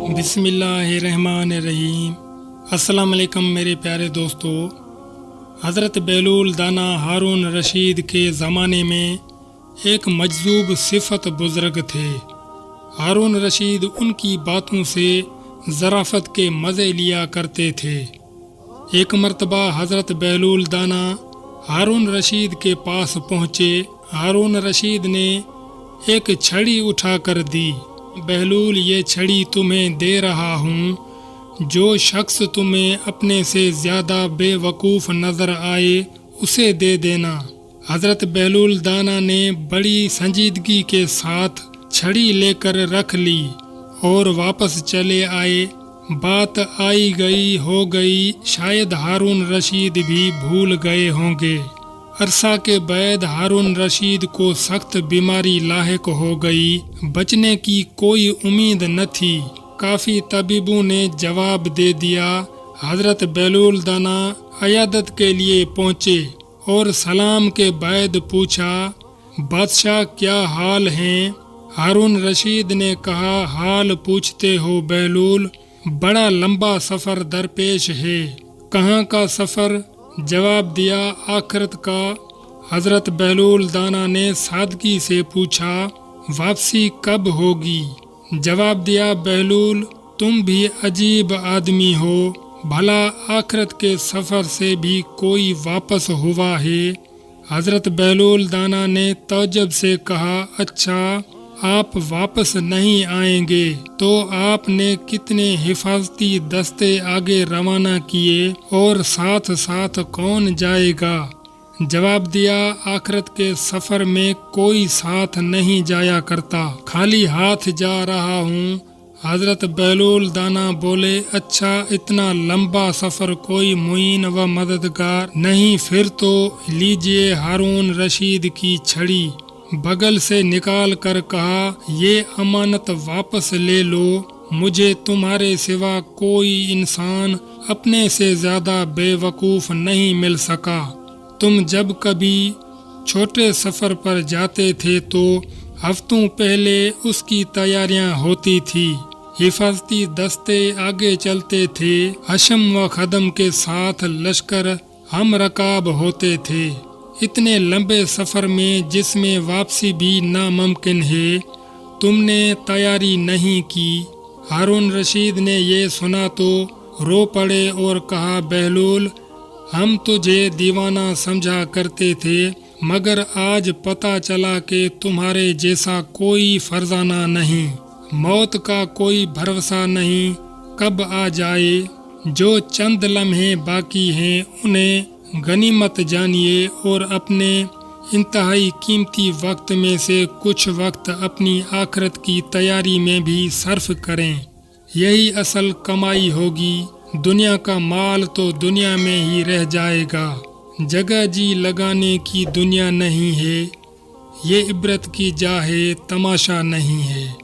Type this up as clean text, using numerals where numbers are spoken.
बिस्मिल्लाहिर्रहमानिर्रहीम। अस्सलाम वालेकुम मेरे प्यारे दोस्तों। हज़रत बेलूल दाना हारून रशीद के ज़माने में एक मजज़ूब सिफत बुज़ुर्ग थे। हारून रशीद उनकी बातों से ज़राफ़त के मज़े लिया करते थे। एक मर्तबा हज़रत बेलूल दाना हारून रशीद के पास पहुँचे। हारून रशीद ने एक छड़ी उठा कर दी। बेलूल, ये छड़ी तुम्हें दे रहा हूँ। जो शख्स तुम्हें अपने से ज़्यादा बेवकूफ़ नज़र आए उसे दे देना। हज़रत बेलूल दाना ने बड़ी संजीदगी के साथ छड़ी लेकर रख ली और वापस चले आए। बात आई गई हो गई, शायद हारून रशीद भी भूल गए होंगे। अरसा के बाद हारून रशीद को सख्त बीमारी लाहिक हो गई। बचने की कोई उम्मीद न थी। काफ़ी तबीबों ने जवाब दे दिया। हज़रत बेलूल दाना अयादत के लिए पहुँचे और सलाम के बाद पूछा, बादशाह क्या हाल हैं? हारून रशीद ने कहा, हाल पूछते हो बेलूल, बड़ा लंबा सफ़र दरपेश है। कहाँ का सफ़र? जवाब दिया, आखिरत का। हज़रत बेलूल दाना ने सादगी से पूछा, वापसी कब होगी? जवाब दिया, बेलूल तुम भी अजीब आदमी हो। भला आखिरत के सफ़र से भी कोई वापस हुआ है? हज़रत बेलूल दाना ने तअज्जुब से कहा, अच्छा आप वापस नहीं आएंगे तो आपने कितने हिफाजती दस्ते आगे रवाना किए और साथ साथ कौन जाएगा? जवाब दिया, आखिरत के सफ़र में कोई साथ नहीं जाया करता, खाली हाथ जा रहा हूँ। हज़रत बेलूल दाना बोले, अच्छा इतना लंबा सफ़र कोई मुईन व मददगार नहीं? फिर तो लीजिए हारून रशीद की छड़ी। बगल से निकाल कर कहा, ये अमानत वापस ले लो। मुझे तुम्हारे सिवा कोई इंसान अपने से ज़्यादा बेवकूफ़ नहीं मिल सका। तुम जब कभी छोटे सफ़र पर जाते थे तो हफ्तों पहले उसकी तैयारियां होती थी। हिफाजती दस्ते आगे चलते थे। हशम व खदम के साथ लश्कर हम रकाब होते थे। इतने लंबे सफ़र में जिसमें वापसी भी नामुमकिन है, तुमने तैयारी नहीं की। हारून रशीद ने ये सुना तो रो पड़े और कहा, बेलूल हम तुझे दीवाना समझा करते थे, मगर आज पता चला कि तुम्हारे जैसा कोई फरजाना नहीं। मौत का कोई भरोसा नहीं, कब आ जाए। जो चंद लम्हे बाकी हैं उन्हें गनीमत जानिए और अपने इंतहाई कीमती वक्त में से कुछ वक्त अपनी आखिरत की तैयारी में भी सर्फ करें। यही असल कमाई होगी। दुनिया का माल तो दुनिया में ही रह जाएगा। जगह जी लगाने की दुनिया नहीं है। ये इबरत की जा है, तमाशा नहीं है।